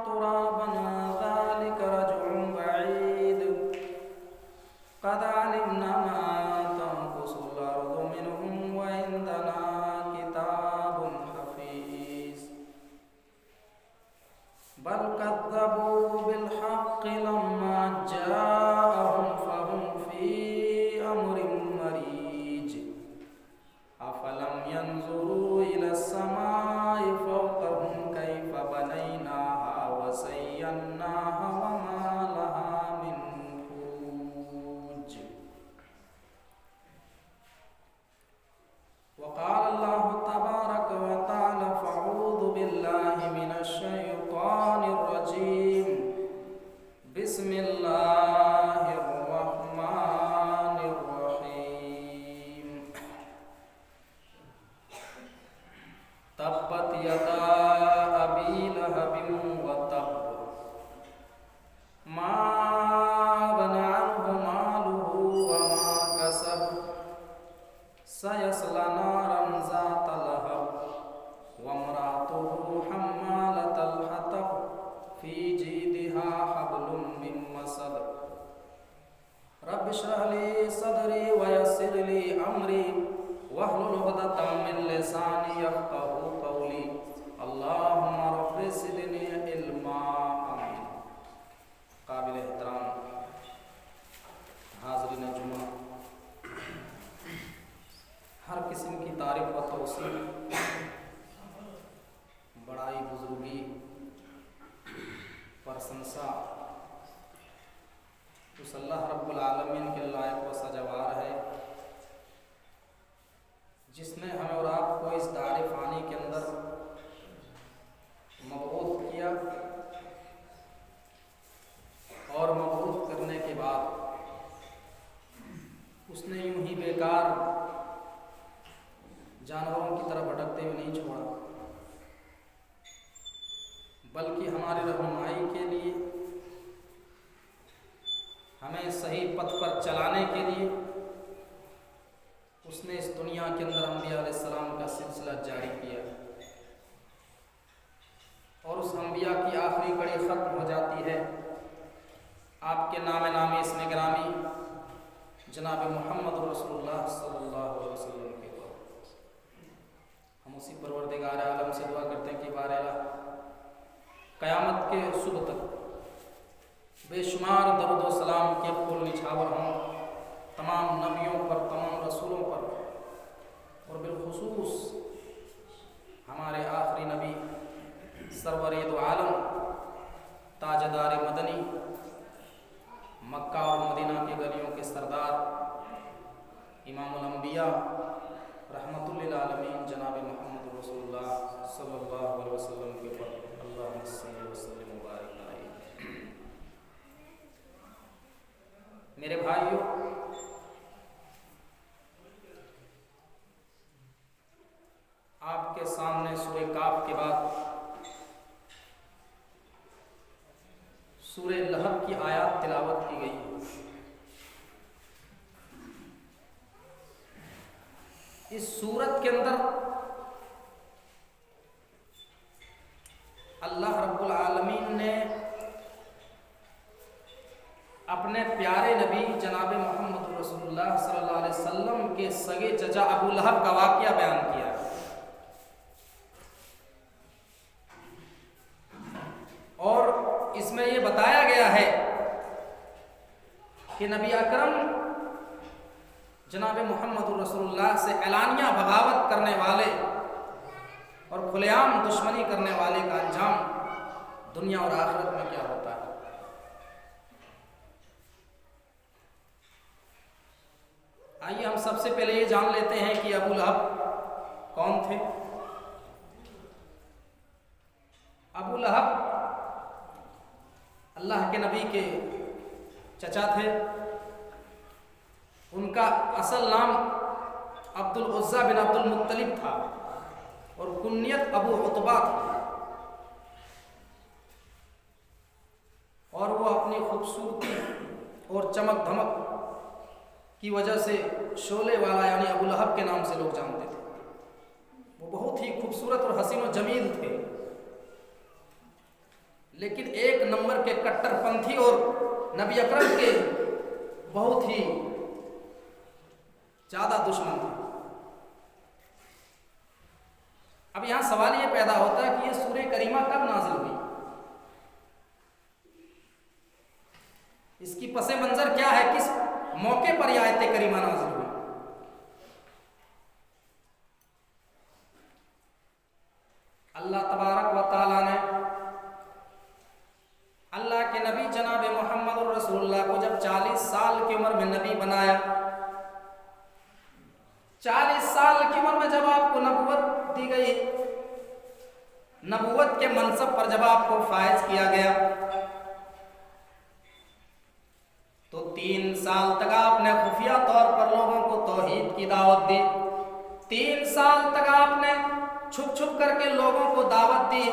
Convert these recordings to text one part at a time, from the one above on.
ترابا ذلك رجع بعيد قد علمنا ما تنقص الأرض منهم وعندنا كتاب حفيظ بل كذبوا بالحق لما جاءهم فهم في أمر مريج أفلم ينظروا إلى السماء فوقهم كيف بنيناها وزيناها وما لها من فروج وقال الله تبارك وتعالى فأعوذ بالله من الشيطان الرجيم بسم الله الرحمن الرحيم تبت يدا أبي لهب وتب ما أغنى عنه ماله وما كسب سيصلى نارا ذات لهب وامرأته حمالة الحطب في جيدها حبل من مسد رب اشرح لي صدري ويسر لي أمري واحلل عقدة من لساني يفقهوا قولي اللهم رب زدني علما آمين. قابل احترام حاضرین جمعہ، ہر قسم کی تعریف و توصیف، بڑائی، بزرگی، پرشنسا اس اللہ رب العالمین کے لائق و سزاوار ہے جس نے ہمیں اور آپ کو اس دار فانی کے اندر مبعوث کیا اور مبعوث کرنے کے بعد اس نے یوں ہی بیکار جانوروں کی طرح بھٹکتے ہوئے نہیں چھوڑا، بلکہ ہماری رہنمائی کے لیے، ہمیں صحیح پتھ پر چلانے کے لیے اس نے اس دنیا کے اندر انبیاء علیہ السلام کا سلسلہ جاری کیا، اور اس انبیاء کی آخری کڑی ختم ہو جاتی ہے آپ کے نام نامی اسم گرامی جناب محمد رسول اللہ صلی اللہ علیہ وسلم کے طور۔ ہم اسی پروردگار عالم سے دعا کرتے ہیں کہ بارہا قیامت کے صبح تک بے شمار درود و سلام کے پھول نچھاور ہوں تمام نبیوں پر، تمام رسولوں پر، اور بالخصوص ہمارے آخری نبی سرور دو عالم تاجدار مدنی، مکہ اور مدینہ کے گلیوں کے سردار، امام الانبیاء رحمت للعالمین جناب محمد رسول اللہ صلی اللہ علیہ وسلم کے اوپر اللہم صلی وسلم مبارک علیہ۔ میرے بھائیوں، آپ کے سامنے سورہ کاف کے بعد سورہ لہب کی آیات تلاوت کی گئی۔ اس سورت کے اندر اللہ رب العالمین نے اپنے پیارے نبی جناب محمد رسول اللہ صلی اللہ علیہ وسلم کے سگے چچا ابو لہب کا واقعہ بیان کیا، اور اس میں یہ بتایا گیا ہے کہ نبی اکرم جناب محمد رسول اللہ سے اعلانیہ بغاوت کرنے والے اور کھلے عام دشمنی کرنے والے کا انجام دنیا اور آخرت میں کیا ہوتا ہے۔ آئیے ہم سب سے پہلے یہ جان لیتے ہیں کہ ابو لہب کون تھے۔ ابو لہب اللہ کے نبی کے چچا تھے، ان کا اصل نام عبد العزیٰ بن عبد المطلب تھا اور کنیت ابو عتبہ تھی، اور وہ اپنی خوبصورتی اور چمک دھمک کی وجہ سے شعلے والا یعنی ابو لہب کے نام سے لوگ جانتے تھے۔ وہ بہت ہی خوبصورت اور حسین و جمیل تھے، लेकिन एक नंबर के कट्टरपंथी और नबी अकरम के बहुत ही ज़्यादा दुश्मन थे। अब यहाँ सवाल ये पैदा होता है कि ये सूरह करीमा कब नाजिल हुई, इसकी पसे मंजर क्या है, किस मौके पर यह आयत करीमा नाजिल हुई। अल्लाह तबारक व तआला ने अल्लाह के नबी जनाब मोहम्मद रसूलुल्लाह को जब 40 साल की उम्र में नबी बनाया, 40 साल की उम्र में जब आपको नबूवत दी गई, नबूवत के मनसब पर जब आपको फायज किया गया, तो 3 साल तक आपने खुफिया तौर पर लोगों को तौहीद की दावत दी। 3 साल तक आपने छुप छुप करके लोगों को दावत दी।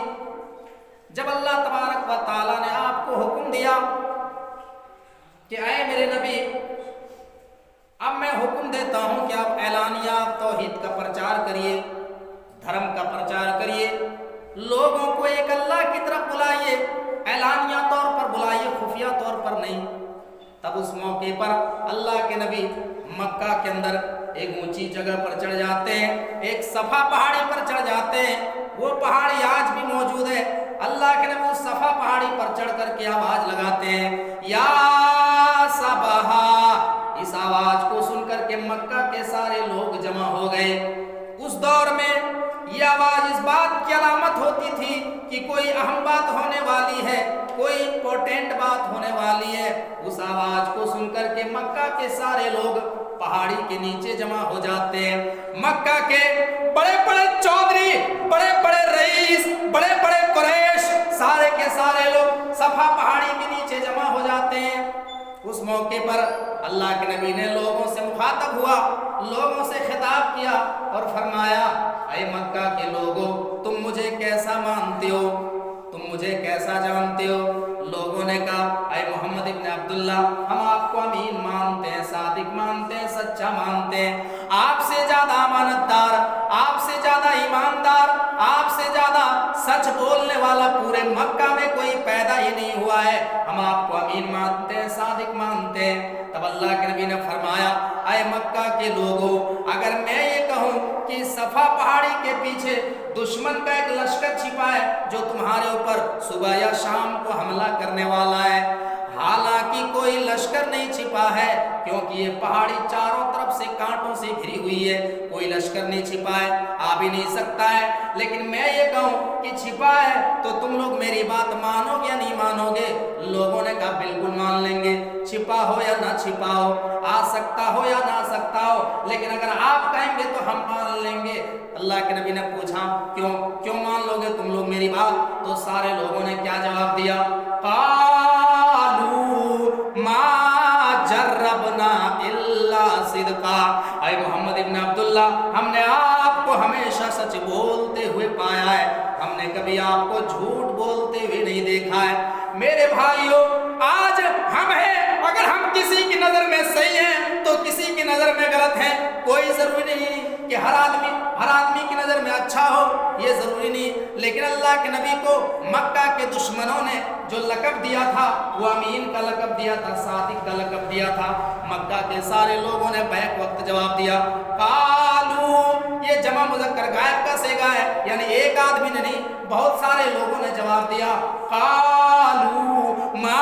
जब अल्लाह तबारक व तआला ने आपको हुक्म दिया कि ऐ मेरे नबी, अब मैं हुक्म देता हूं कि आप ऐलानिया तौहीद का प्रचार करिए, धर्म का प्रचार करिए, लोगों को एक अल्लाह की तरफ बुलाइए, ऐलानिया तौर पर बुलाइए, खुफिया तौर पर नहीं। तब उस मौके पर अल्लाह के नबी मक्का के अंदर एक ऊंची जगह पर चढ़ जाते हैं, एक सफा पहाड़ी पर चढ़ जाते हैं। वो पहाड़ी आज भी मौजूद है। अल्लाह के नबी उस सफा पहाड़ी पर चढ़ करके आवाज लगाते हैं, या सबहा। इस आवाज को सुनकर के मक्का के सारे लोग जमा हो गए। उस दौर में यह आवाज इस बात की अलामत होती थी कि कोई अहम बात होने वाली है, कोई इंपॉर्टेंट बात होने वाली है। उस आवाज को सुनकर के मक्का के सारे लोग पहाड़ी के नीचे जमा हो जाते हैं। मक्का के बड़े बड़े चौधरी, बड़े बड़े रईस, बड़े बड़े कुरैश, सारे के सारे लोग सफा पहाड़ी के नीचे जमा हो जाते हैं। उस मौके पर अल्लाह के नबी ने लोगों से मुखातब हुआ, लोगों से खिताब किया और फरमाया, ऐ मक्का के लोगों, तुम मुझे कैसा मानते हो, तुम मुझे कैसा जानते हो। लोगों ने कहा, ऐ मोहम्मद इब्न अब्दुल्ला, हम आपको अमीन मानते हैं, सादिक मानते हैं, सच्चा मानते हैं, आपसे ज्यादा अमानतदार, आपसे ज्यादा ईमानदार, आपसे ज्यादा सच बोलने वाला पूरे मक्का में कोई पैदा ही नहीं हुआ है। हम आपको अमीन मानते हैं, सादिक मानते हैं। तब अल्लाह के नबी ने फरमाया, ऐ मक्का के लोगों, अगर मैं ये कहूं कि सफा पहाड़ी के पीछे दुश्मन का एक लश्कर छिपा है जो तुम्हारे ऊपर सुबह या शाम को हमला करने वाला है, हालांकि कोई लश्कर नहीं छिपा है, क्योंकि ये पहाड़ी चारों तरफ से कांटों से घिरी हुई है, कोई लश्कर नहीं छिपा है, आ भी नहीं सकता है। लेकिन मैं ये कहूं कि छिपा है तो तुम लोग मेरी बात मानोगे या नहीं मानोगे? लोगों ने कहा, बिल्कुल मान लेंगे, छिपा हो या ना छिपा हो, आ सकता हो या ना आ सकता हो, लेकिन अगर आप कहेंगे तो हम मान लेंगे। अल्लाह के नबी ने पूछा, क्यों मान लोगे तुम लोग मेरी बात? तो सारे लोगों ने क्या जवाब दिया? मा जर्रबना इल्ला सिद्का। ऐ मोहम्मद इब्न अब्दुल्ला, हमने आपको हमेशा सच बोलते हुए पाया है, हमने कभी आपको झूठ बोलते हुए नहीं देखा है। मेरे भाइयों, आज हम हैं, अगर हम किसी की नजर में सही हैं तो किसी की नजर में गलत हैं। कोई जरूरी नहीं कि हर आदमी की नजर में अच्छा हो, ये जरूरी नहीं। लेकिन अल्लाह के नबी को मक्का के दुश्मनों ने जो लक़ब दिया था, वो अमीन का लक़ब दिया था, सादिक का लक़ब दिया था। मक्का के सारे लोगों ने बैक वक्त जवाब दिया, कालू, ये जमा मुज़क्कर गायब का सेगा है, यानी एक आदमी ने नहीं, बहुत सारे लोगों ने जवाब दिया, कालू मा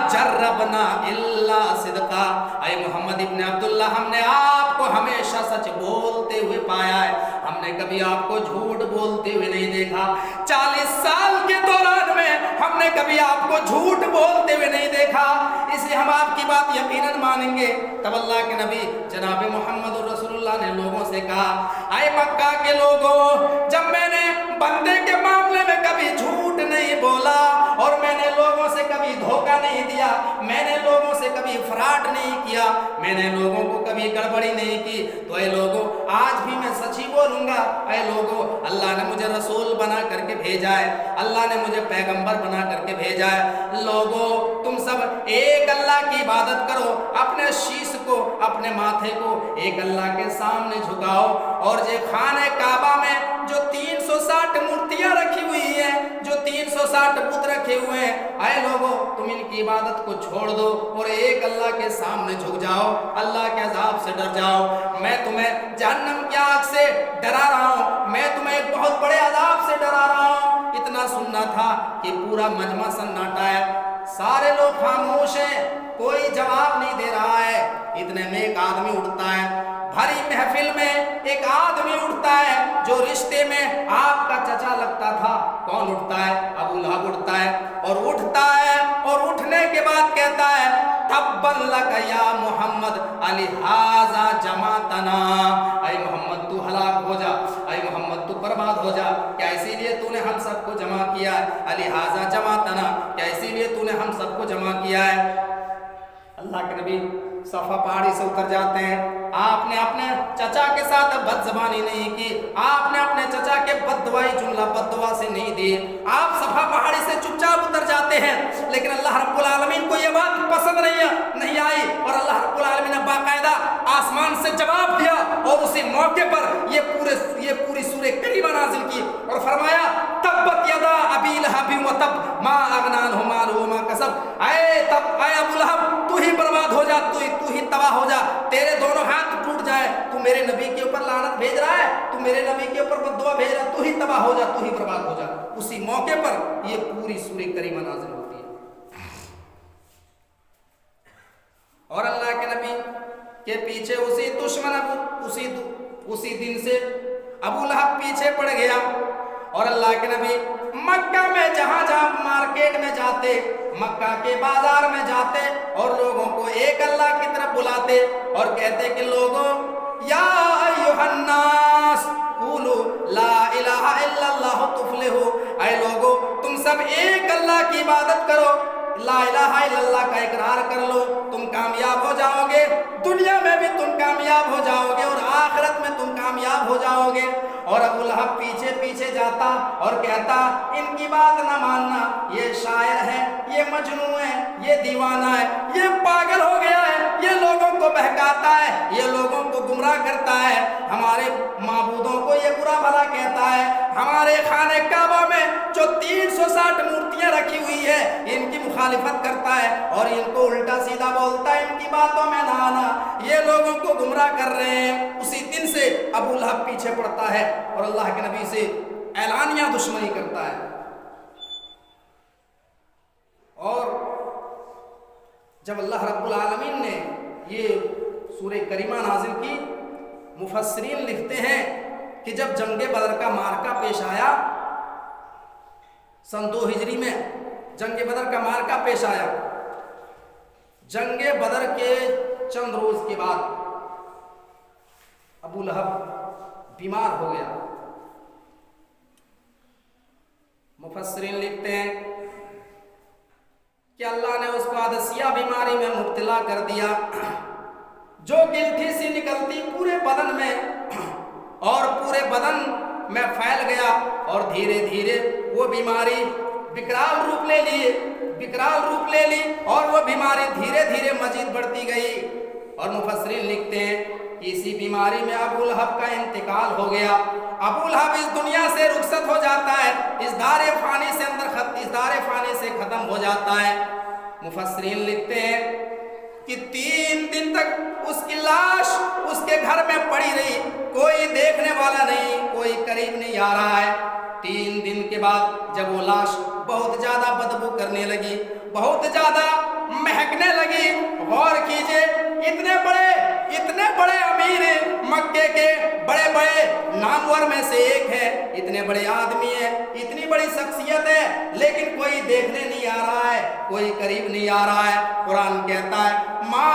जर्रबना इल्ला सिद्का। ऐ मोहम्मद इब्न अब्दुल्ला, हमने आपको हमेशा सच बोलते हुए पाया है, हमने कभी आपको झूठ बोलते हुए नहीं देखा। 40 साल के दौरान में हमने कभी आपको झूठ बोलते हुए नहीं देखा, इसलिए हम आपकी बात यकीनन मानेंगे। तब अल्लाह के नबी जनाब मोहम्मद रसूलुल्लाह ने लोगों से कहा, ऐ मक्का के लोगों, जब मैंने बंदे के मामले में कभी झूठ नहीं बोला और मैंने लोगों से कभी धोखा नहीं दिया, मैंने लोगों से कभी फ्रॉड नहीं किया, मैंने लोगों को कभी गड़बड़ी नहीं की, तो ऐ लोगों, आज भी मैं सच ही बोलूंगा। ऐ लोगों, अल्लाह ने मुझे रसूल बना करके भेजा है, अल्लाह ने मुझे पैगंबर बना करके भेजा है। लोगों, तुम सब एक अल्लाह की इबादत करो, अपने शीश को, अपने माथे को एक अल्लाह के सामने झुकाओ, और जो खाने काबा में जो 360 मूर्तियां रखी हुई है, जो 360 बुत रखे हुए हैं, आए लोगों तुम इनकी इबादत को छोड़ दो और एक अल्लाह के सामने झुक जाओ, अल्लाह के अजाब से डर जाओ। मैं तुम्हें जहन्नम की आग से डरा रहा हूँ, मैं तुम्हें एक बहुत बड़े अजाब से डरा रहा हूँ। इतना सुनना था कि पूरा मजमा सन्नाटा है, सारे लोग खामोश हैं, कोई जवाब नहीं दे रहा है। इतने में एक आदमी उठता है, भरी महफिल में एक आदमी उठता है जो रिश्ते में आपका चचा लगता था। कौन उठता है? अबू लहब उठता है, और उठता है और उठने के बाद कहता है तब्बन लक या मोहम्मद अलिहाजा जमातना, ऐ मोहम्मद तू हलाक हो जा, ऐ मोहम्मद तू बर्बाद हो जा, क्या इसीलिए तूने हम सबको जमा किया है? अलिहाजा जमातना, क्या इसीलिए तूने हम सबको जमा किया है? अल्लाह के नबी सफा पहाड़ी से उतर जाते हैं। आपने अपने चचा के साथ बदजबानी नहीं की, आपने अपने चचा के बददुआई जुमला बददुआ से नहीं दी, आप सफा पहाड़ी से चुपचाप उतर जाते हैं। लेकिन अल्लाह रब्बुल आलमीन को यह बात पसंद नहीं आई और अल्लाह रब्बुल आलमीन ने बाकायदा आसमान से जवाब दिया और उसी मौके पर ये पूरी सूरह करीमा नाजिल की और फरमाया तब्बत यदा अबी लहब व तब मा अगना अन्हु मालुहु मा कसब, ऐ अबू लहब तू ही बर्बाद हो जा, तू ही तबाह हो जा, तेरे दोनों हाथ टूट जाए, तू मेरे नबी के ऊपर लानत भेज रहा है, तू मेरे नबी के ऊपर बद्दुआ भेज रहा है, तू ही तबाह हो जा, तू ही बर्बाद हो जा। उसी मौके पर ये पूरी सूरह करीमा नाज़िल होती है। और अल्लाह के नबी के पीछे उसी दिन से अबू लहब पीछे पड़ गया और अल्लाह के नबी मक्का में जहां मार्केट में जाते, मक्का के बाजार में जाते और लोगों को एक अल्लाह की तरफ बुलाते और कहते कि लोगों या अय्युहन्नास क़ूलू ला इलाहा इल्लल्लाह तुफ्लिहू, ऐ लोगों तुम सब एक अल्लाह की इबादत करो, ला इलाहा इल्लल्लाह का इकरार कर लो, तुम कामयाब हो जाओगे, दुनिया में भी तुम कामयाब हो जाओगे और आखिरत में तुम कामयाब हो जाओगे। और अबू लहब पीछे पीछे जाता और कहता इनकी बात ना मानना, ये शायर है, ये मजनू है, ये दीवाना है, ये पागल हो गया है, ये लोगों को बहकाता है, ये लोगों को गुमराह करता है, हमारे माबूदों को ये बुरा भला कहता है, हमारे खाने काबा में जो 360 मूर्तियां रखी हुई है इनकी मुखालिफत करता है और इनको उल्टा सीधा बोलता है, इनकी बातों में ना आना, ये लोगों को गुमराह कर रहे हैं। उसी दिन से अबू लहब पीछे पड़ता है और अल्लाह के नबी से ऐलानिया दुश्मनी करता है। और जब अल्लाह रब्बुल आलमीन ने ये सूरह करीमा नाजिल की, मुफस्सिरीन लिखते हैं कि जब जंगे बदर का मार्का पेश आया, सन 2 हिजरी में जंगे बदर का मार्का पेश आया, जंगे बदर के चंद रोज के बाद अबू लहब बीमार हो गया। मुफस्सिरीन लिखते हैं कि अल्लाह ने उसको आदसिया बीमारी में मुब्तला कर दिया, जो गिलठी सी निकलती पूरे बदन में और पूरे बदन में फैल गया और धीरे धीरे वो बीमारी विकराल रूप ले ली और वो बीमारी धीरे धीरे मजीद बढ़ती गई। और मुफस्सिरीन लिखते हैं कि इसी बीमारी में अबू लहब का इंतकाल हो गया। अबू लहब इस दुनिया से रुखसत हो जाता है, इस दारे फानी से खत्म हो जाता है। मुफस्सिरीन लिखते हैं कि 3 दिन तक उसकी लाश उसके घर में पड़ी रही, कोई देखने वाला नहीं, कोई करीब नहीं आ रहा है। 3 दिन के बाद जब वो लाश बहुत ज्यादा बदबू करने लगी, बहुत ज्यादा महकने लगी, गौर कीजिए इतने बड़े अमीर मक्के के बड़े बड़े नामवर में से एक है, इतने बड़े आदमी है, इतनी बड़ी शख्सियत है, लेकिन कोई देखने नहीं आ रहा है, कोई करीब नहीं आ रहा है। कुरान कहता है मा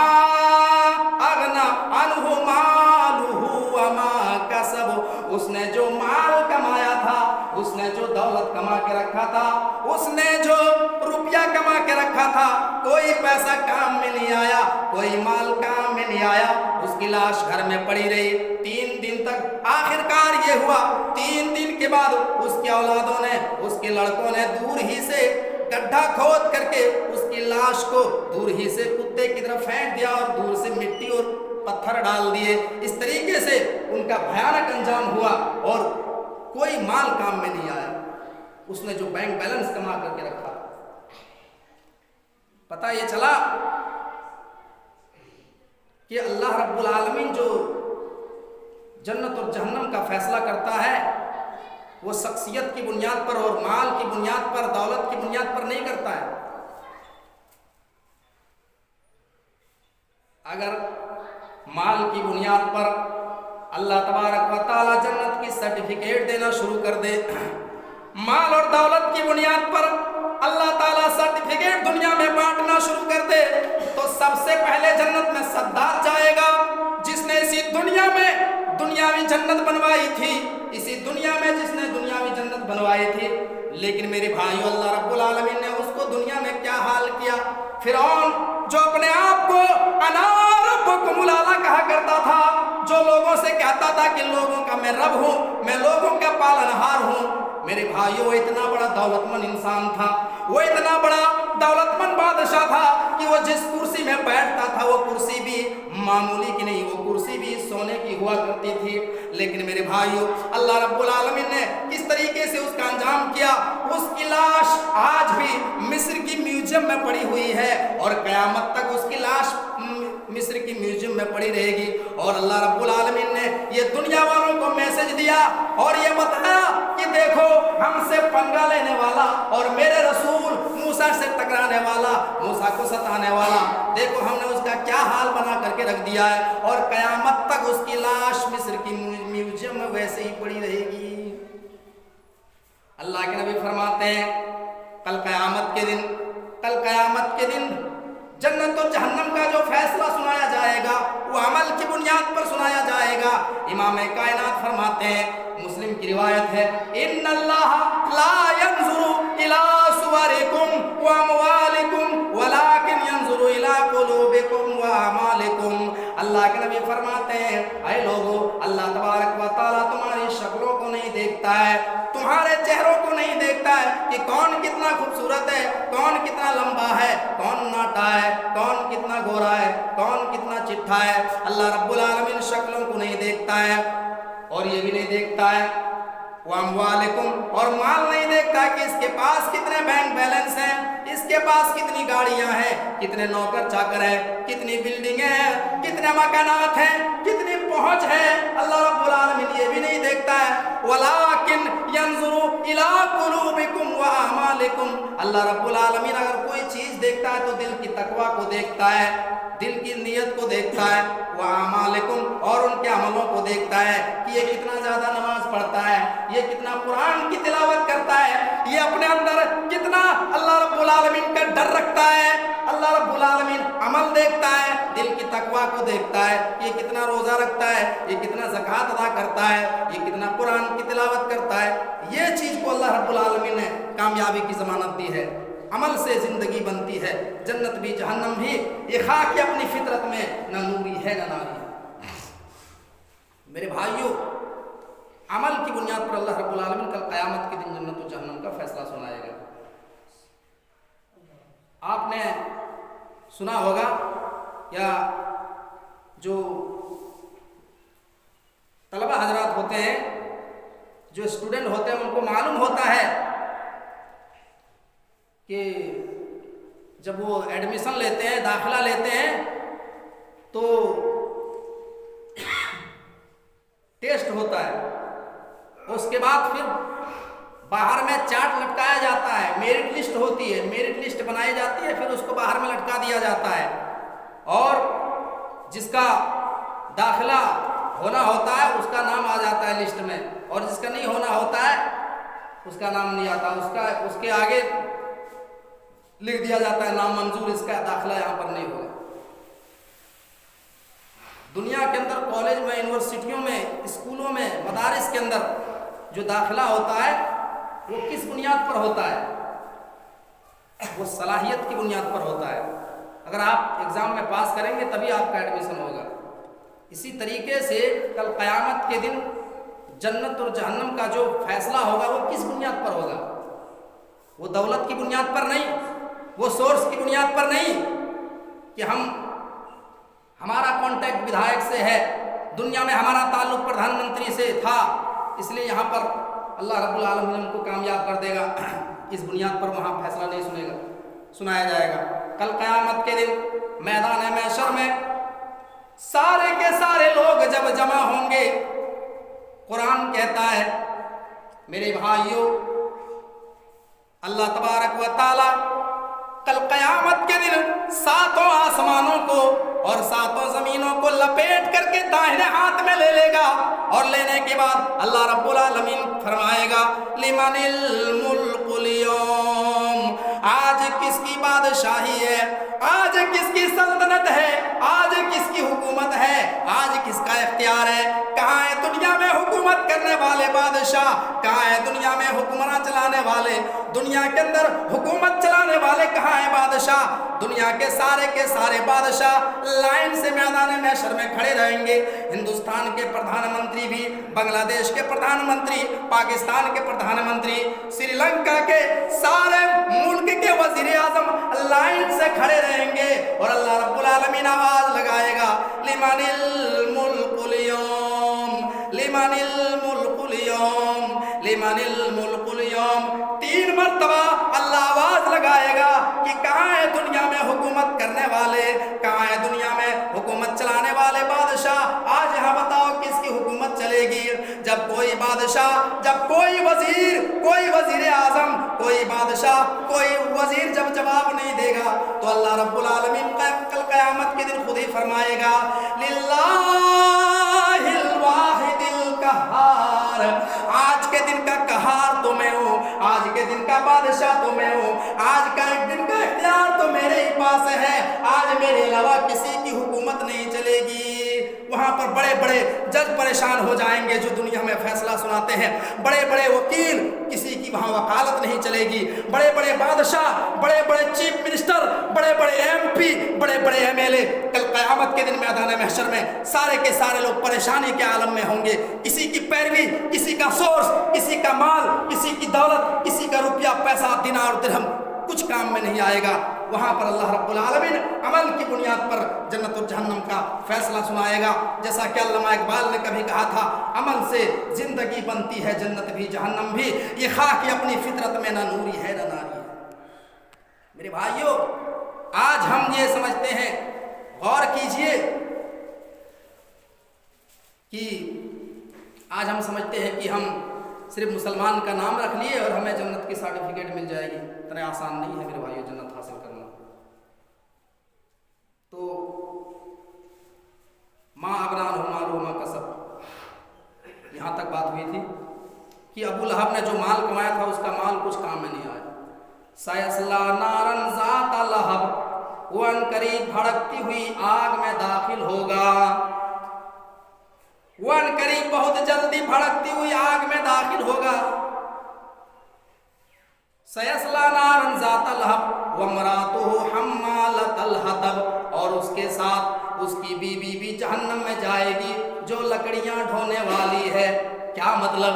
अगना अन्हु मालुहु व मा कसब, उसने जो माल कमाया था, उसने जो दौलत कमा के रखा था, उसने जो रुपया कमा के रखा था, कोई पैसा काम में नहीं आया, कोई माल काम में नहीं आया, उसकी लाश घर में पड़ी रही 3 दिन तक। आखिरकार ये हुआ 3 दिन के बाद उसके औलादों ने, उसके लड़कों ने दूर ही से गड्ढा खोद करके उसकी लाश को दूर ही से कुत्ते की तरफ फेंक दिया और दूर से मिट्टी और पत्थर डाल दिए। इस तरीके से उनका भयानक अंजाम हुआ और कोई माल काम में नहीं आया। اس نے جو بینک بیلنس کما کر کے رکھا. پتہ یہ چلا کہ اللہ رب العالمین جو جنت اور جہنم کا فیصلہ کرتا ہے وہ شخصیت کی بنیاد پر اور مال کی بنیاد پر، دولت کی بنیاد پر نہیں کرتا ہے. اگر مال کی بنیاد پر اللہ تبارک و تعالی جنت کی سرٹیفکیٹ دینا شروع کر دے، مال اور دولت کی بنیاد پر اللہ تعالیٰ سرٹیفکیٹ دنیا میں بانٹنا شروع کر دے، تو سب سے پہلے جنت میں صداد جائے گا جس نے اسی دنیا میں دنیاوی جنت بنوائی تھی، اسی دنیا میں جس نے دنیاوی جنت بنوائی تھی. لیکن میرے بھائیو، اللہ رب العالمین نے اس کو دنیا میں کیا حال کیا. فرعون جو اپنے آپ کو انا ربکم الاعلی کہا کرتا تھا، جو لوگوں سے کہتا تھا کہ لوگوں کا میں رب ہوں، میں لوگوں کا پالنہار ہوں، میرے بھائیو وہ اتنا بڑا دولت مند انسان تھا، وہ اتنا بڑا دولت مند بادشاہ تھا کہ وہ جس کرسی میں بیٹھتا تھا وہ کرسی بھی معمولی کی نہیں، وہ کرسی بھی سونے کی ہوا کرتی تھی. لیکن میرے بھائیو، اللہ رب العالمین نے کس طریقے سے اس کا انجام کیا. اس کی لاش آج بھی مصر کی میوزیم میں پڑی ہوئی ہے اور قیامت تک اس کی لاش مصر کی میوزیم میں پڑی رہے گی. اور اللہ رب العالمین نے یہ دنیا والوں کو میسج دیا اور یہ بتایا کہ دیکھو، ہم سے پنگا لینے والا اور میرے رسول موسیٰ سے ٹکرانے والا، موسیٰ کو ستانے والا، دیکھو ہم نے اس کا کیا حال بنا کر کے رکھ دیا ہے، اور قیامت تک اس کی لاش مصر کی میوزیم میں ویسے ہی پڑی رہے گی. اللہ کے نبی فرماتے ہیں کل قیامت کے دن جنت اور جہنم کا جو فیصلہ سنایا جائے گا وہ عمل کی بنیاد پر سنایا جائے گا. امام کائنات فرماتے ہیں، مسلم کی روایت ہے، ان اللہ لا ينظر الى صورکم واموالکم ولکن ينظر الى قلوبکم واعمالکم. اللہ کے نبی فرماتے ہیں، اے لوگو، اللہ تبارک و تعالیٰ تمہاری شکلوں کو نہیں دیکھتا ہے، تمہارے چہروں کو نہیں دیکھتا ہے کہ کون کتنا خوبصورت ہے، کون کتنا لمبا ہے، کون ناٹا ہے، کون کتنا گورا ہے، کون کتنا چٹھا ہے. اللہ رب العالمین شکلوں کو نہیں دیکھتا ہے، اور یہ بھی نہیں دیکھتا ہے وَأَمْوَالِكُمْ، اور مال نہیں دیکھتا کہ اس کے پاس کتنے بینک بیلنس ہیں، اس کے پاس کتنی گاڑیاں ہیں، کتنے نوکر چاکر ہیں، کتنی بلڈنگیں ہیں، کتنے مکانات ہیں، کتنی پہنچ ہے. اللہ رب العالمین یہ بھی نہیں دیکھتا ہے. وَلَكِنْ يَنْظُرُ إِلَىٰ قُلُوبِكُمْ وَأَعْمَالِكُمْ. اللہ رب العالمین اگر کوئی چیز دیکھتا ہے تو دل کی تقویٰ کو دیکھتا ہے، دل کی نیت کو دیکھتا ہے، وَأَعْمَالِكُمْ، اور ان کے عملوں کو دیکھتا ہے کہ یہ کتنا زیادہ نماز پڑھتا ہے، یہ کتنا قرآن کی تلاوت کرتا ہے، یہ اپنے اندر کتنا اللہ رب العالمین کا ڈر رکھتا ہے. اللہ رب العالمین عمل دیکھتا ہے، دل کی تقویٰ کو دیکھتا ہے، یہ کتنا روزہ رکھتا ہے، یہ کتنا زکوٰۃ ادا کرتا ہے، یہ کتنا قرآن کی تلاوت کرتا ہے. یہ چیز کو اللہ رب العالمین نے کامیابی کی ضمانت دی ہے. عمل سے زندگی بنتی ہے، جنت بھی جہنم بھی. یہ خاک اپنی فطرت میں نہ نوری ہے نہ ناری ہے. میرے بھائیوں، عمل کی بنیاد پر اللہ رب العالمین کل قیامت کے دن جنت و جہنم کا فیصلہ سنائے گا. آپ نے سنا ہوگا یا جو طلبہ حضرات ہوتے ہیں، جو اسٹوڈنٹ ہوتے ہیں، ان کو معلوم ہوتا ہے کہ جب وہ ایڈمیشن لیتے ہیں، داخلہ لیتے ہیں، تو ٹیسٹ ہوتا ہے، اس کے بعد پھر باہر میں چارٹ لٹکایا جاتا ہے، میرٹ لسٹ ہوتی ہے، میرٹ لسٹ بنائی جاتی ہے، پھر اس کو باہر میں لٹکا دیا جاتا ہے، اور جس کا داخلہ ہونا ہوتا ہے اس کا نام آ جاتا ہے لسٹ میں، اور جس کا نہیں ہونا ہوتا ہے اس کا نام نہیں آتا، اس کے آگے لکھ دیا جاتا ہے نام منظور، اس کا داخلہ یہاں پر نہیں ہوگا. دنیا کے اندر کالج میں، یونیورسٹیوں میں، اسکولوں میں، مدارس کے اندر جو داخلہ ہوتا ہے وہ کس بنیاد پر ہوتا ہے؟ وہ صلاحیت کی بنیاد پر ہوتا ہے. اگر آپ ایگزام میں پاس کریں گے تبھی آپ کا ایڈمیشن ہوگا. اسی طریقے سے کل قیامت کے دن جنت اور جہنم کا جو فیصلہ ہوگا وہ کس بنیاد پر ہوگا؟ وہ دولت کی بنیاد پر نہیں، وہ سورس کی بنیاد پر نہیں کہ ہمارا کانٹیکٹ ودھائک سے ہے، دنیا میں ہمارا تعلق پردھان منتری سے تھا، اس لیے یہاں پر اللہ رب العالمین ان کو کامیاب کر دے گا، اس بنیاد پر وہاں فیصلہ نہیں سنایا جائے گا۔ کل قیامت کے دن میدان محشر میں سارے کے سارے لوگ جب جمع ہوں گے، قرآن کہتا ہے میرے بھائیوں، اللہ تبارک و تعالی کل قیامت کے دن ساتوں آسمانوں کو اور ساتوں زمینوں کو لپیٹ کر کے داہنے ہاتھ میں لے لے گا، اور لینے کے بعد اللہ رب العالمین فرمائے گا لمن الملک اليوم، آج کس کی بادشاہی ہے، آج کس کی سلطنت ہے، آج کس کی حکومت ہے، آج کس کا اختیار ہے؟ کہاں ہے دنیا میں حکومت کرنے والے بادشاہ؟ کہاں ہے دنیا میں حکمراں چلانے والے؟ دنیا کے اندر حکومت چلانے والے کہاں ہیں بادشاہ؟ دنیا کے سارے بادشاہ لائن سے میدان محشر میں کھڑے رہیں گے۔ ہندوستان کے پردھان منتری بھی، بنگلہ دیش کے پردھان منتری، پاکستان کے پردھان منتری، سری لنکا کے سارے ملک کے وزیر اعظم لائن سے کھڑے رہیں گے، اور اللہ رب العالمین آواز لگائے گا لمن الملک اليوم، لمن الملک اليوم، لمن الملک اليوم۔ 3 مرتبہ اللہ آواز لگائے گا کہ کہاں ہے دنیا میں حکومت کرنے والے، کہاں ہے دنیا میں حکومت چلانے والے بادشاہ؟ آج یہاں بتاؤ کس کی حکومت چلے گی؟ جب کوئی بادشاہ، جب کوئی وزیر، کوئی وزیر اعظم، کوئی بادشاہ، کوئی وزیر جب جواب نہیں دے گا تو اللہ رب العالمین کل قیامت کے دن خود ہی فرمائے گا للہ الواحد القہار، آج کے دن کا قہار تو میں ہوں، آج کے دن کا بادشاہ تو میں ہوں، آج کا ایک دن کا اختیار تو میرے ہی پاس ہے، آج میرے علاوہ کسی کی حکومت نہیں چلے گی۔ وہاں پر بڑے بڑے جج پریشان ہو جائیں گے جو دنیا میں فیصلہ سناتے ہیں، بڑے بڑے وکیل، کسی کی وہاں وکالت نہیں چلے گی، بڑے بڑے بادشاہ، بڑے بڑے چیف منسٹر، بڑے بڑے ایم پی، بڑے بڑے ایم ایل اے کل قیامت کے دن میدان محشر میں سارے کے سارے لوگ پریشانی کے عالم میں ہوں گے۔ کسی کی پیروی، کسی کا سورس، کسی کا مال، کسی کی دولت، کسی کا روپیہ پیسہ، دینار اور درہم کچھ کام میں نہیں آئے گا۔ وہاں پر اللہ رب العالمین عمل کی بنیاد پر جنت اور جہنم کا فیصلہ سنائے گا، جیسا کہ علامہ اقبال نے کبھی کہا تھا عمل سے زندگی بنتی ہے جنت بھی جہنم بھی، یہ خاک اپنی فطرت میں نہ نوری ہے نہ ناری ہے۔ میرے بھائیوں، آج ہم یہ سمجھتے ہیں، غور کیجئے کہ آج ہم سمجھتے ہیں کہ ہم صرف مسلمان کا نام رکھ لیے اور ہمیں جنت کی سرٹیفکیٹ مل جائے گی۔ اتنا آسان نہیں ہے میرے بھائیو جنت حاصل کرنا۔ تو ماں ابنان مالو ما کسب، یہاں تک بات ہوئی تھی کہ ابو لہب نے جو مال کمایا تھا اس کا مال کچھ کام میں نہیں آیا۔ سیصلی نارا ذات لہب، وہ ان قریب بھڑکتی ہوئی آگ میں داخل ہوگا، وہ ان قریب بہت جلدی بھڑکتی ہوئی آگ میں داخل ہوگا۔ سیصلی نارا ذات لہب وامرأتہ حمالۃ الحطب، اور اس کے ساتھ اس کی بیوی بھی جہنم میں جائے گی جو لکڑیاں ڈھونے والی ہے۔ کیا مطلب؟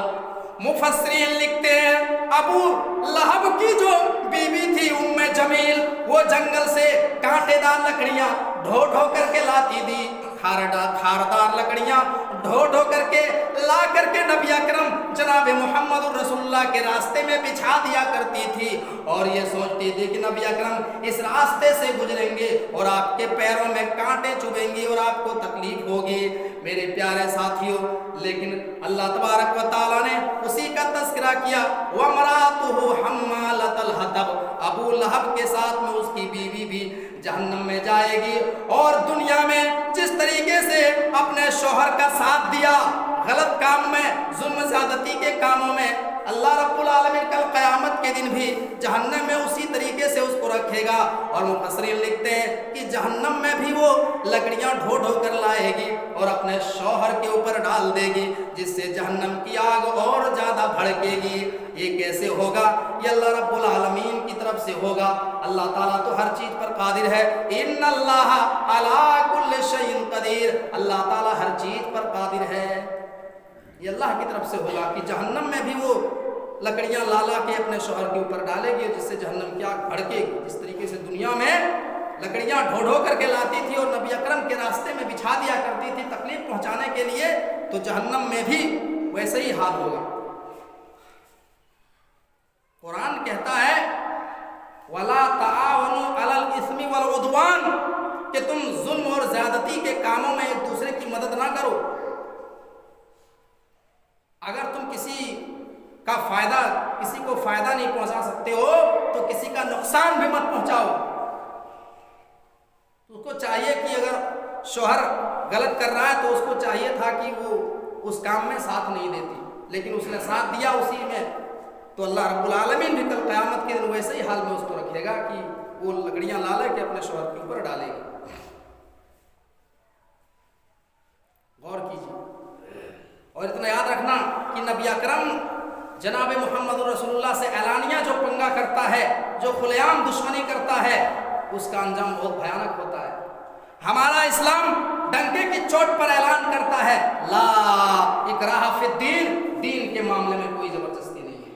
مفسرین لکھتے ہیں ابو لہب کی جو بیوی تھی ام جمیل، وہ جنگل سے کانٹے دار لکڑیاں ڈھو ڈھو کر کے لاتی تھی، کھاردار لکڑیاں ڈھو ڈھو کر کے لا کر کے نبی اکرم جناب محمد رسول اللہ کے راستے میں بچھا دیا کرتی تھی، اور یہ سوچتی تھی کہ نبی اکرم اس راستے سے گزریں گے اور آپ کے پیروں میں کانٹے چبھیں گے اور آپ کو تکلیف ہوگی۔ میرے پیارے ساتھیوں، لیکن اللہ تبارک و تعالیٰ نے اسی کا تذکرہ کیا، وَامْرَأَتُهُ حَمَّالَةَ الْحَطَبِ، ابو لہب کے ساتھ میں اس کی بیوی بھی جہنم میں جائے گی۔ اور دنیا میں جس طریقے سے اپنے شوہر کا ساتھ دیا غلط کام میں، ظلم زیادتی کے کاموں میں، اللہ رب العالمین کل قیامت کے دن بھی جہنم میں اسی طریقے سے اس کو رکھے گا۔ اور مفسرین لکھتے ہیں کہ جہنم میں بھی وہ لکڑیاں ڈھو ڈھو کر لائے گی اور اپنے شوہر کے اوپر ڈال دے گی، جس سے جہنم کی آگ اور زیادہ بھڑکے گی۔ یہ کیسے ہوگا؟ یہ اللہ رب العالمین کی طرف سے ہوگا۔ اللہ تعالیٰ تو ہر چیز پر قادر ہے، ان اللہ علی کل شیء قدیر، اللہ تعالیٰ ہر چیز پر قادر ہے۔ یہ اللہ کی طرف سے ہوگا کہ جہنم میں بھی وہ لکڑیاں لا کے اپنے شوہر کے اوپر ڈالے گی، جس سے جہنم کی آگ بھڑکے گی۔ جس طریقے سے دنیا میں لکڑیاں ڈھو ڈھو کر کے لاتی تھی اور نبی اکرم کے راستے میں بچھا دیا کرتی تھی تکلیف پہنچانے کے لیے، تو جہنم میں بھی ویسے ہی حال ہوگا۔ कहता है वला ताआवनु अलल इस्मि वल उद्वान, कि तुम जुल्म और ज्यादती के कामों में एक दूसरे की मदद ना करो। अगर तुम किसी को फायदा नहीं पहुंचा सकते हो तो किसी का नुकसान भी मत पहुंचाओ। उसको चाहिए कि अगर शौहर गलत कर रहा है तो उसको चाहिए था कि वो उस काम में साथ नहीं देती, लेकिन उसने साथ दिया उसी में, तो अल्लाह रब्बुल आलमीन भी कल क़यामत के दिन वैसे ही हाल में उसको रखेगा कि वो लकड़ियां ला के अपने शौहर के ऊपर डालेगी। गौर कीजिए। और इतना याद रखना कि नबी अकरम जनाब मोहम्मद रसूलुल्लाह से एलानिया जो पंगा करता है, जो खुलेआम दुश्मनी करता है, उसका अंजाम बहुत भयानक होता है। हमारा इस्लाम डंके की चोट पर ऐलान करता है ला इकराह फिद्दीन, दीन के मामले में कोई जबरदस्ती नहीं है।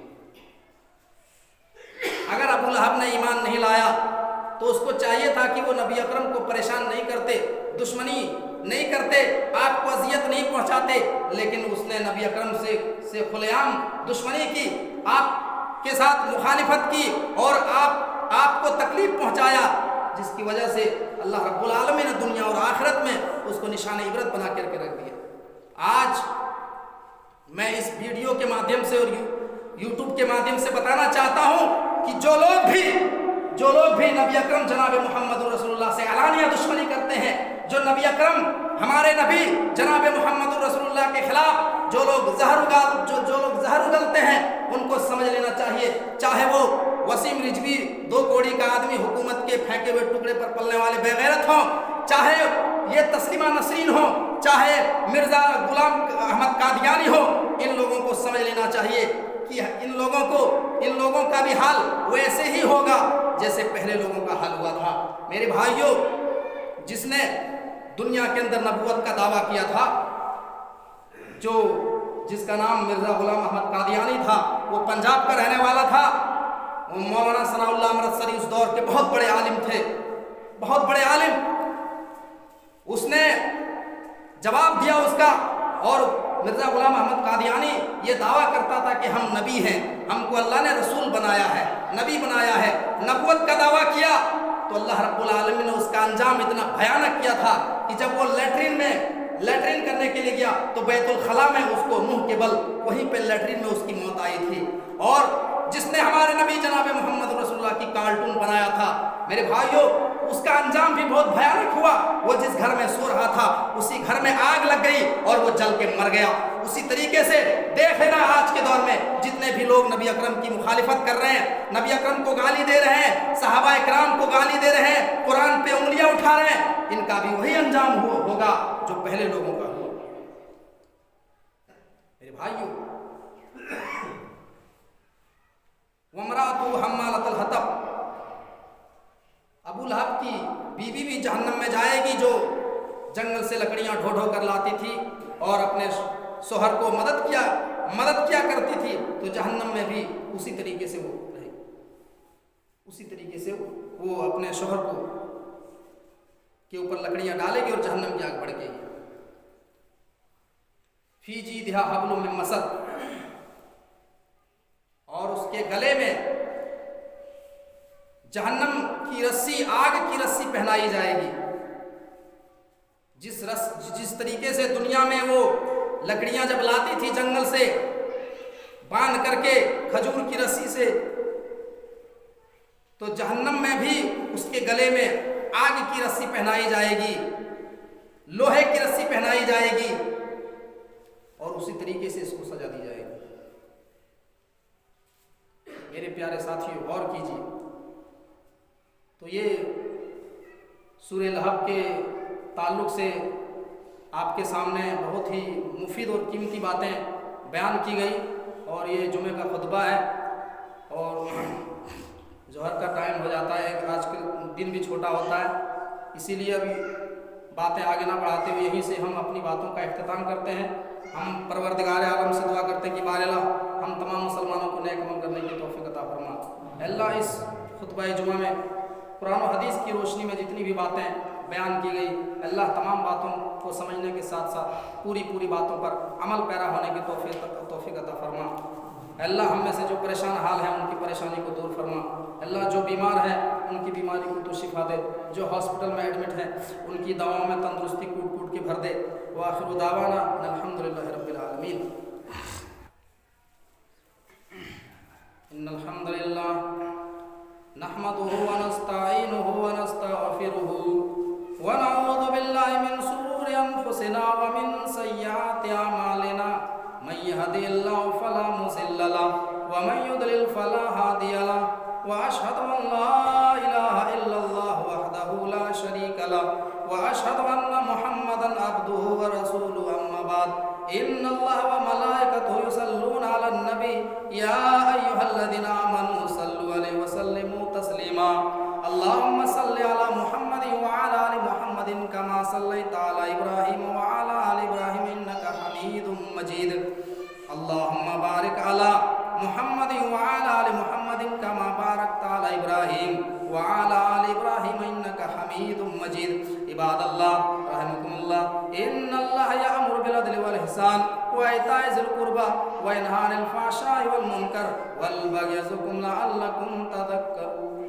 अगर अबू लहब ने ईमान नहीं लाया तो उसको चाहिए था कि वो नबी अकरम को परेशान नहीं करते, दुश्मनी नहीं करते, आपको अजियत नहीं पहुंचाते, लेकिन उसने नबी अकरम से खुलेआम दुश्मनी की, आपके साथ मुखालिफत की और आपको तकलीफ पहुंचाया, जिसकी वजह से अल्लाह रब्बुल आलमीन ने दुनिया और आखिरत में उसको निशान इबरत बना करके रख दिया। आज मैं इस वीडियो के माध्यम से और यूट्यूब के माध्यम से बताना चाहता हूं कि जो लोग भी नबी अकरम जनाब मोहम्मद रसूलुल्लाह से एलानिया दुश्मनी करते हैं, जो नबी अकरम हमारे नबी जनाब मोहम्मद रसूलुल्लाह के खिलाफ जो लोग जहर उगलते हैं, उनको समझ लेना चाहिए, चाहे वो वसीम रिजवी 2 कौड़ी का आदमी हुकूमत के फेंके हुए टुकड़े पर पलने वाले बेगैरत हों, चाहे ये तस्लीमा नसरीन हो, चाहे मिर्जा गुलाम अहमद कादियानी हो, इन लोगों को समझ लेना चाहिए कि इन लोगों का भी हाल वैसे ही होगा जैसे पहले लोगों का हाल हुआ था। मेरे भाइयों, जिसने दुनिया के अंदर नबूवत का दावा किया था, जिसका नाम मिर्जा गुलाम अहमद कादियानी था, वो पंजाब का रहने वाला था। वो मौलाना सनाउल्लाह अमृतसरी उस दौर के बहुत बड़े आलिम थे, बहुत बड़े आलिम। उसने जवाब दिया उसका, और मिर्जा गुलाम अहमद कादियानी ये दावा करता था कि हम नबी हैं, हमको अल्लाह ने रसूल बनाया है, नबी बनाया है, नबूवत का दावा किया। तो अल्लाह रब्बुल आलमीन ने उसका अंजाम इतना भयानक किया था कि जब वो लैट्रिन करने के लिए गया तो बैतुल खला में उसको मुंह के बल वहीं पे लैट्रिन में उसकी मौत आई थी। और जिसने हमारे नबी जनाब मोहम्मद रसूलुल्लाह की कार्टून बनाया था, मेरे भाइयों, उसका अंजाम भी बहुत भयानक हुआ। वो जिस घर में सो रहा था उसी घर में आग लग गई और वो जल के मर गया। उसी तरीके से देख लेना आज के दौर में जितने भी लोग नबी अकरम की मुखालिफत कर रहे हैं, नबी अकरम को गाली दे रहे हैं, सहाबा इकराम को गाली दे रहे हैं, कुरान पे उंगलियां उठा रहे हैं, इनका भी वही अंजाम होगा जो पहले लोगों का हुआ। मेरे भाइयों, वमरातु हम्मालतल हतब, अबू लहब की बीवी भी जहन्नम में जाएगी, जो जंगल से लकड़ियां ढो ढो कर लाती थी और अपने शोहर को मदद किया करती थी, तो जहन्नम में भी उसी तरीके से वो रहेगी, उसी तरीके से वो अपने शोहर को के ऊपर लकड़ियां डालेगी और जहन्नम की आग भड़केगी। फी जीदिहा हब्लुम मिन मसद, और उसके गले में जहन्नम की रस्सी, आग की रस्सी पहनाई जाएगी। जिस तरीके से दुनिया में वो लकड़ियां जब लाती थी जंगल से बांध करके खजूर की रस्सी से, तो जहन्नम में भी उसके गले में आग की रस्सी पहनाई जाएगी, लोहे की रस्सी पहनाई जाएगी, और उसी तरीके से इसको सजा दी जाएगी। मेरे प्यारे साथियों, गौर कीजिए, तो ये सूरह लहब के ताल्लुक से आपके सामने बहुत ही मुफीद और कीमती बातें बयान की गई, और ये जुमे का खुतबा है और ज़ोहर का टाइम हो जाता है, आजकल दिन भी छोटा होता है, इसीलिए अभी बातें आगे ना बढ़ाते हुए यहीं से हम अपनी बातों का इख्तिताम करते हैं। हम परवरदिगार आलम से दुआ करते हैं कि बारला हम तमाम मुसलमानों को नेक अमल करने की तौफीक अता फरमा। अल्लाह इस खुतबा जुमा में कुरान और हदीस की रोशनी में जितनी भी बातें बयान की गई, अल्लाह तमाम बातों को समझने के साथ साथ पूरी बातों पर अमल पैरा होने की तौफीक अता फरमा। اللہ ہم میں سے جو پریشان حال ہیں ان کی پریشانی کو دور فرما، اللہ جو بیمار ہیں ان کی بیماری کو تو شفا دے، جو ہاسپٹل میں ایڈمٹ ہیں ان کی دواؤں میں تندرستی کوٹ کوٹ کے بھر دے۔ وآخر دعوانا ان الحمدللہ رب العالمین۔ ان الحمد للہ نحمده ونستعینه ونستغفره ونعوذ باللہ من شرور انفسنا ومن سیئات اعمالنا، من يهده الله فلا مضل له ومن يضلل فلا هادي له، واشهد ان لا اله الا الله وحده لا شريك له، واشهد ان محمدا عبده ورسوله، اما بعد ان الله وملائكته يصلون على النبي يا ايها الذين امنوا صلوا عليه وسلموا تسليما، اللهم صل على محمد وعلى ال محمد كما صليت على ابراهيم وعلى ال ابراهيم انك حميد مجيد، اللهم بارك على محمد وعلى ال محمد كما باركت على ابراهيم وعلى ال ابراهيم انك حميد مجيد۔ عباد اللہ رحمكم اللہ، ان اللہ یأمر بالعدل والاحسان وایتاء ذی القربى وینہی عن الفحشاء والمنکر والبغی یعظکم لعلکم تذکرون۔